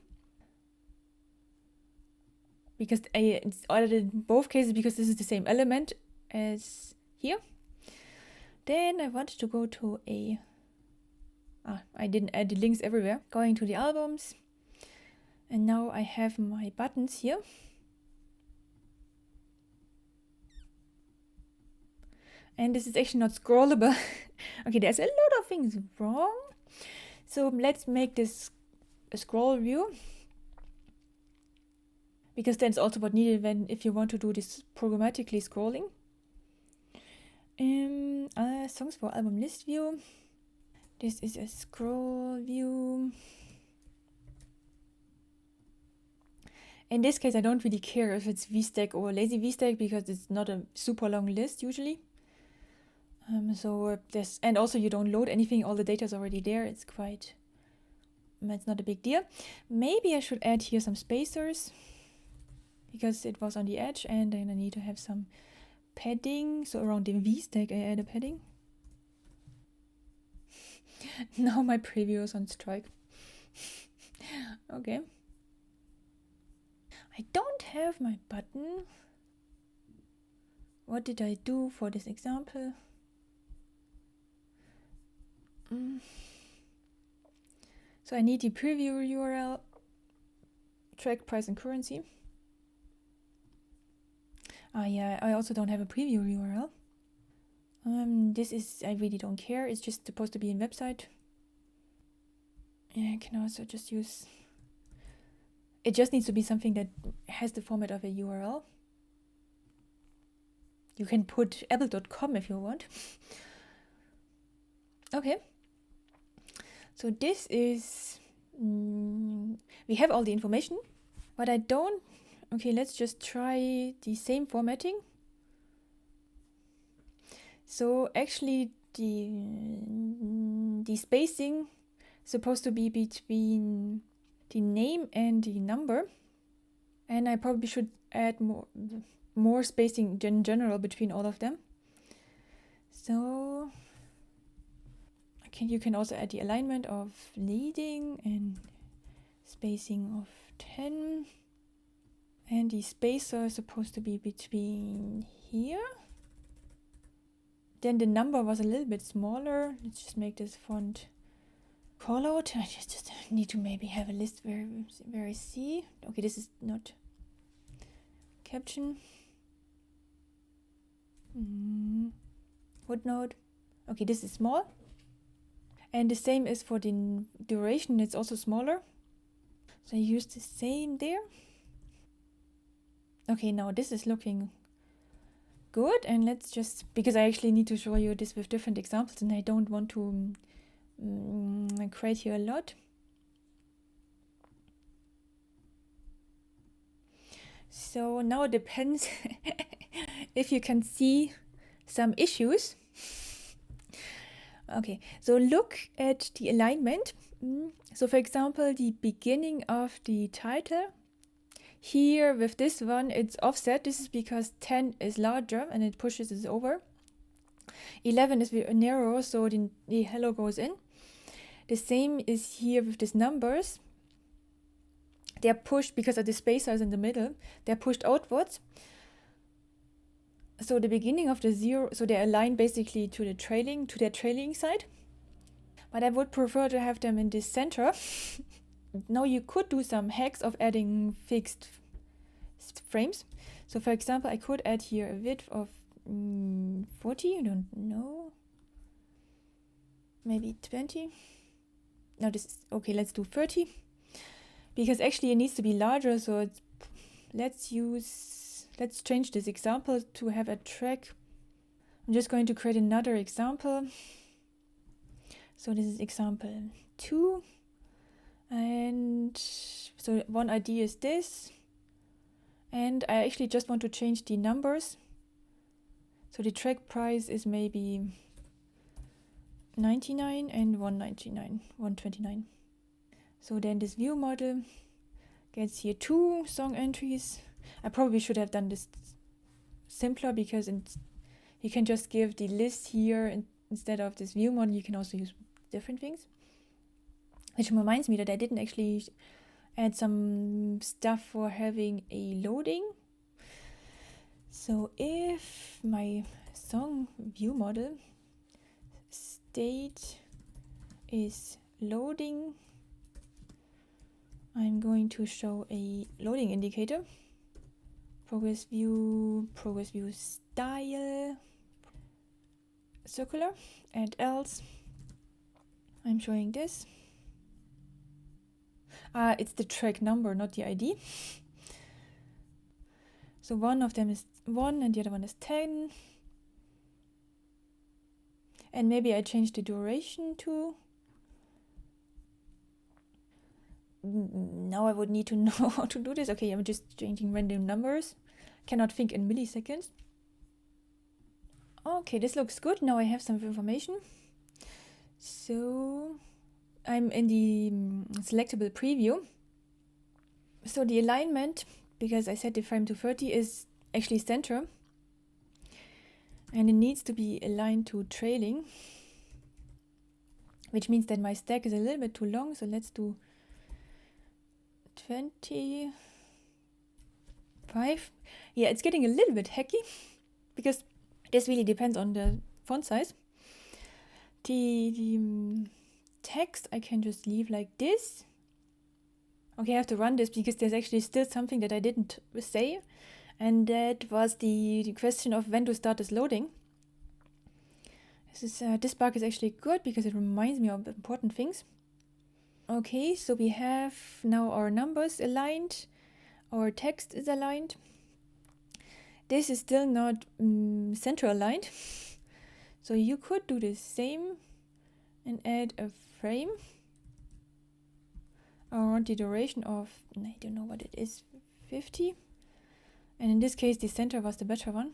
[SPEAKER 1] Because it's added in both cases because this is the same element as here. Then I wanted to go to I didn't add the links everywhere. Going to the albums. And now I have my buttons here. And this is actually not scrollable. Okay, there's a lot of things wrong. So let's make this a scroll view. Because that's also what needed if you want to do this programmatically scrolling. Songs for album list view. This is a scroll view. In this case, I don't really care if it's VStack or lazy VStack because it's not a super long list usually. And also you don't load anything, all the data is already there. It's not a big deal. Maybe I should add here some spacers because it was on the edge, and then I need to have some padding. So around the VStack, I add a padding. Now my preview is on strike. Okay. I don't have my button. What did I do for this example? So I need the preview URL, track, price, and currency. Yeah, I also don't have a preview URL. I really don't care. It's just supposed to be in website. Yeah, I can also just use... It just needs to be something that has the format of a URL. You can put apple.com if you want. Okay. So this is... we have all the information, but I don't... Okay, let's just try the same formatting. So actually the spacing is supposed to be between the name and the number. And I probably should add more spacing in general between all of them. So you can also add the alignment of leading and spacing of 10. And the spacer is supposed to be between here. Then the number was a little bit smaller. Let's just make this font callout. I just need to maybe have a list where I see. Okay, this is not caption. Footnote. Okay, this is small. And the same is for the duration. It's also smaller. So I use the same there. Okay, now this is looking good, and let's just, because I actually need to show you this with different examples and I don't want to create here a lot. So now it depends if you can see some issues. Okay, so look at the alignment. So for example, the beginning of the title. Here with this one, it's offset. This is because 10 is larger and it pushes this over. 11 is narrow, so the hello goes in. The same is here with these numbers. They're pushed because of the spacers in the middle. They're pushed outwards. So the beginning of the 0, so they're aligned basically to their trailing side. But I would prefer to have them in the center. Now you could do some hacks of adding fixed frames. So for example, I could add here a width of 40, I don't know. Maybe 20. No, this is okay, let's do 30. Because actually it needs to be larger, so let's change this example to have a track. I'm just going to create another example. So this is example 2. And so one idea is this. And I actually just want to change the numbers. So the track price is maybe 99 and 129. So then this view model gets here 2 song entries. I probably should have done this simpler because you can just give the list here instead of this view model. You can also use different things. which reminds me that I didn't actually add some stuff for having a loading. So if my song view model state is loading, I'm going to show a loading indicator. Progress view style, circular, and else I'm showing this. It's the track number, not the ID. So one of them is 1 and the other one is 10. And maybe I change the duration to... Now I would need to know how to do this. Okay, I'm just changing random numbers. Cannot think in milliseconds. Okay, this looks good. Now I have some information. So I'm in the selectable preview. So the alignment, because I set the frame to 30, is actually center. And it needs to be aligned to trailing, which means that my stack is a little bit too long. So let's do 25. Yeah, it's getting a little bit hacky because this really depends on the font size. The text I can just leave like this. Okay, I have to run this because there's actually still something that I didn't say, and that was the question of when to start this loading. This bug is actually good because it reminds me of important things. Okay, so we have now our numbers aligned, our text is aligned. This is still not center aligned, so you could do the same and add a frame around the duration of, I don't know what it is, 50. And in this case, the center was the better one.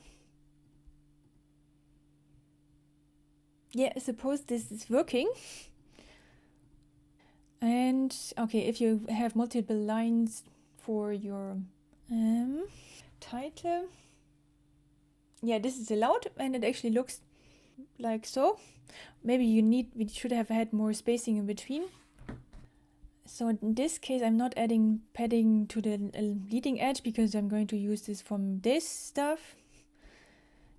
[SPEAKER 1] Yeah, I suppose this is working. And okay, if you have multiple lines for your title, yeah, this is allowed and it actually looks like so. Maybe we should have had more spacing in between. So in this case, I'm not adding padding to the leading edge because I'm going to use this from this stuff.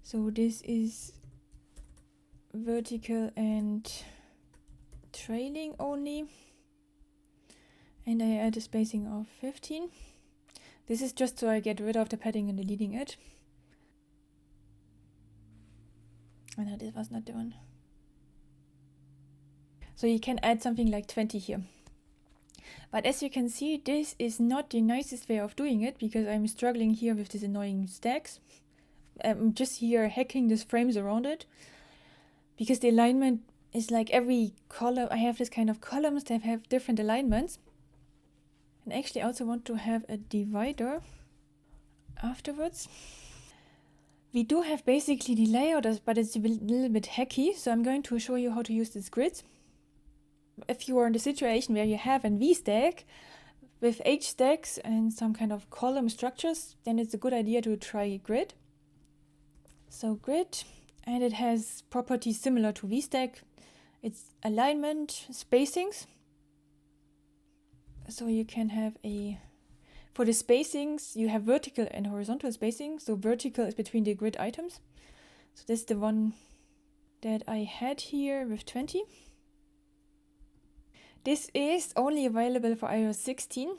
[SPEAKER 1] So this is vertical and trailing only. And I add a spacing of 15. This is just so I get rid of the padding on the leading edge. Oh no, this was not the one. So you can add something like 20 here. But as you can see, this is not the nicest way of doing it because I'm struggling here with these annoying stacks. I'm just here hacking these frames around it because the alignment is like every column. I have this kind of columns that have different alignments. And actually I also want to have a divider afterwards. We do have basically the layout, but it's a little bit hacky. So I'm going to show you how to use this grid. If you are in the situation where you have a V-stack with H stacks and some kind of column structures, then it's a good idea to try grid. So grid, and it has properties similar to V-stack. It's alignment, spacings. So you can have for the spacings, you have vertical and horizontal spacing. So vertical is between the grid items. So this is the one that I had here with 20. This is only available for iOS 16.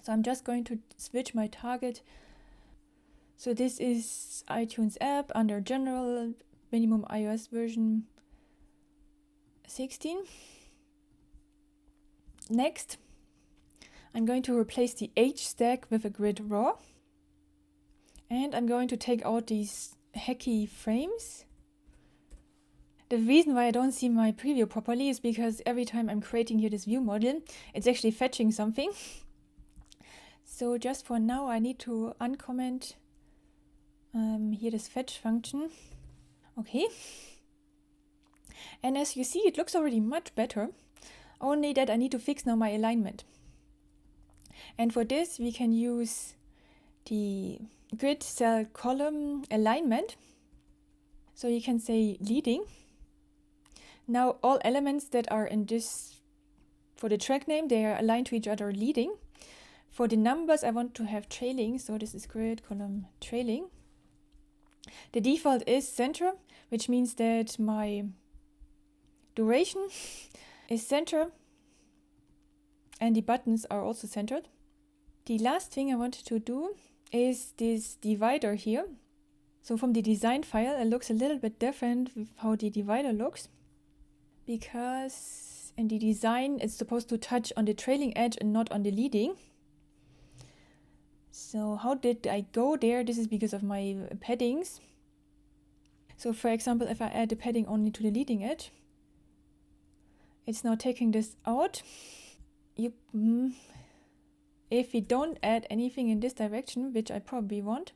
[SPEAKER 1] So I'm just going to switch my target. So this is iTunes app under general, minimum iOS version 16. Next, I'm going to replace the H stack with a grid raw. And I'm going to take out these hacky frames. The reason why I don't see my preview properly is because every time I'm creating here this view model, it's actually fetching something. So just for now, I need to uncomment here this fetch function. Okay. And as you see, it looks already much better. Only that I need to fix now my alignment. And for this, we can use the grid cell column alignment. So you can say leading. Now all elements that are in this, for the track name, they are aligned to each other leading. For the numbers, I want to have trailing, so this is grid column trailing. The default is center, which means that my duration is center and the buttons are also centered. The last thing I wanted to do is this divider here. So from the design file, it looks a little bit different with how the divider looks, because in the design, it's supposed to touch on the trailing edge and not on the leading. So how did I go there? This is because of my paddings. So for example, if I add the padding only to the leading edge, it's now taking this out. If we don't add anything in this direction, which I probably want,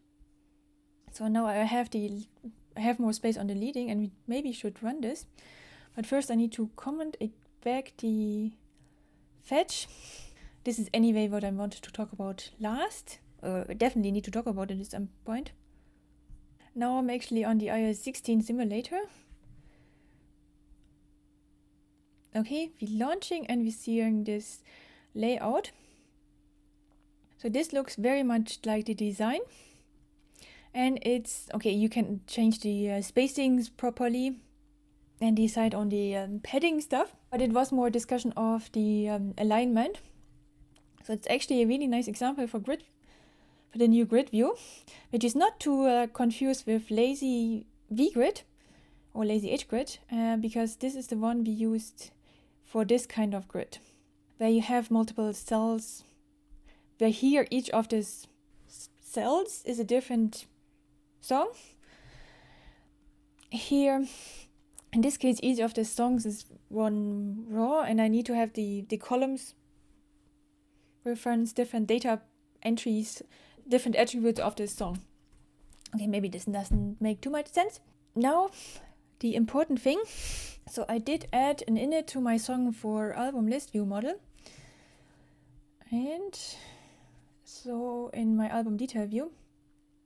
[SPEAKER 1] so now I have more space on the leading, and we maybe should run this. But first I need to comment back the fetch. This is anyway what I wanted to talk about last. Definitely need to talk about it at some point. Now I'm actually on the iOS 16 simulator. Okay, we're launching and we're seeing this layout. So this looks very much like the design. And it's, okay, you can change the spacings properly and decide on the padding stuff. But it was more discussion of the alignment. So it's actually a really nice example for the new grid view, which is not to confuse with lazy vgrid or lazy hgrid, because this is the one we used for this kind of grid, where you have multiple cells, where here each of these cells is a different song. Here, in this case, each of the songs is one row, and I need to have the columns reference different data entries, different attributes of this song. Okay, maybe this doesn't make too much sense. Now, the important thing. So I did add an init to my song for album list view model. And so in my album detail view,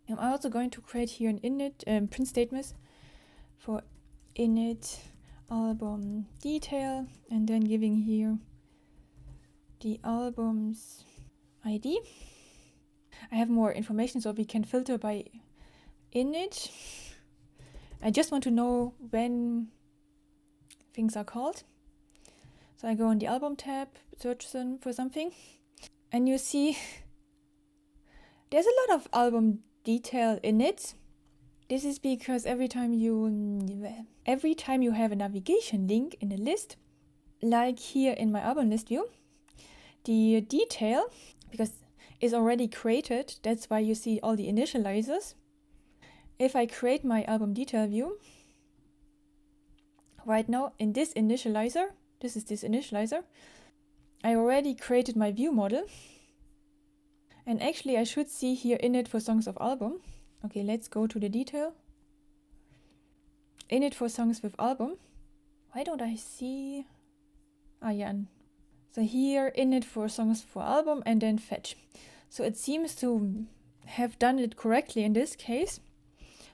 [SPEAKER 1] I'm also going to create here an init print statement for init album detail, and then giving here the album's ID. I have more information, so we can filter by init. I just want to know when things are called. So I go on the album tab, search for something, and you see there's a lot of album detail inits. This is because every time you have a navigation link in a list, like here in my album list view, the detail, because it's already created, that's why you see all the initializers. If I create my album detail view, right now in this initializer, this is this initializer, I already created my view model. And actually I should see here init for songs of album. Okay, let's go to the detail. Init for songs with album. Why don't I see? So here init for songs for album and then fetch. So it seems to have done it correctly in this case.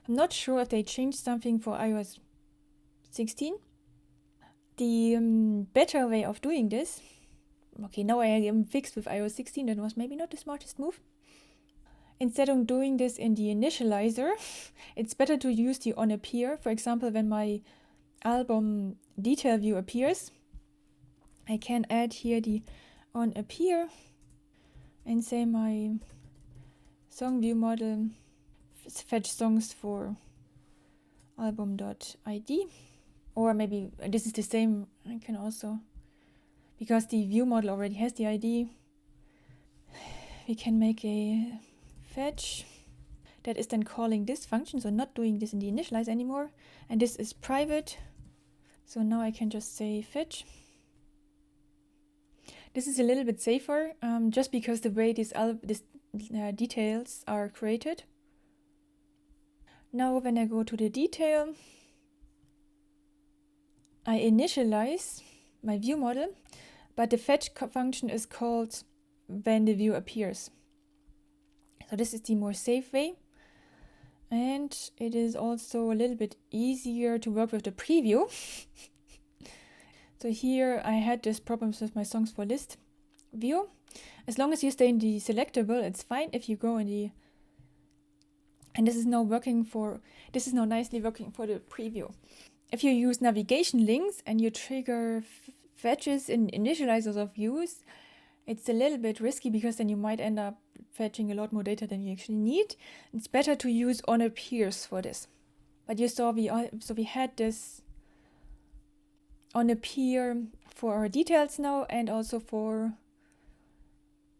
[SPEAKER 1] I'm not sure if they changed something for iOS 16. The better way of doing this, okay, now I am fixed with iOS 16, that was maybe not the smartest move. Instead of doing this in the initializer, it's better to use the onAppear. For example, when my album detail view appears, I can add here the onAppear and say my song view model fetch songs for album.id. Or maybe this is the same, I can also, because the view model already has the ID, we can make a fetch that is then calling this function, so not doing this in the initialize anymore. And this is private, so now I can just say fetch. This is a little bit safer, just because the way these details are created. Now when I go to the detail, I initialize my view model, but the fetch function is called when the view appears. So this is the more safe way. And it is also a little bit easier to work with the preview. So here I had this problems with my songs for list view. As long as you stay in the selectable, it's fine. If you go in the, and this is now nicely working for the preview. If you use navigation links and you trigger fetches in initializers of views, it's a little bit risky because then you might end up fetching a lot more data than you actually need. It's better to use onAppears for this. But you saw we had this onAppear for our details now, and also for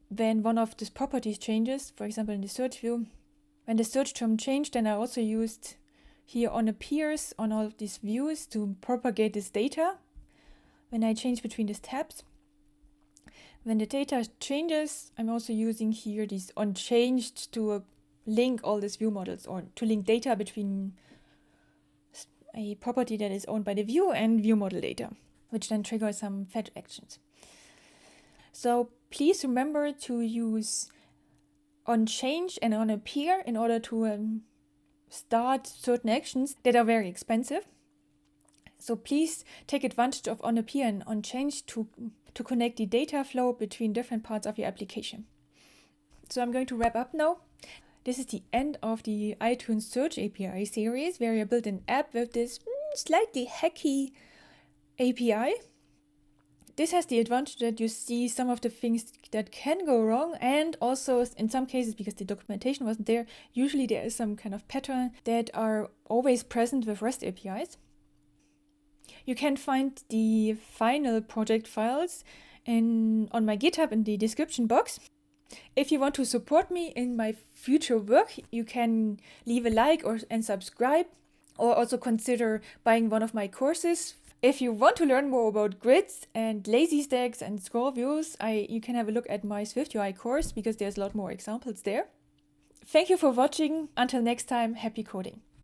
[SPEAKER 1] when one of these properties changes, for example in the search view. When the search term changed, then I also used here onAppears on all of these views to propagate this data when I change between these tabs. When the data changes, I'm also using here these onChanged to link all these view models, or to link data between a property that is owned by the view and view model data, which then triggers some fetch actions. So please remember to use onChange and onAppear in order to start certain actions that are very expensive. So please take advantage of onAppear and onChange to connect the data flow between different parts of your application. So I'm going to wrap up now. This is the end of the iTunes Search API series, where I built an app with this slightly hacky API. This has the advantage that you see some of the things that can go wrong, and also in some cases, because the documentation wasn't there, usually there is some kind of pattern that are always present with REST APIs. You can find the final project files on my GitHub in the description box. If you want to support me in my future work, you can leave a like and subscribe, or also consider buying one of my courses. If you want to learn more about grids and lazy stacks and scroll views, you can have a look at my SwiftUI course, because there's a lot more examples there. Thank you for watching. Until next time, happy coding.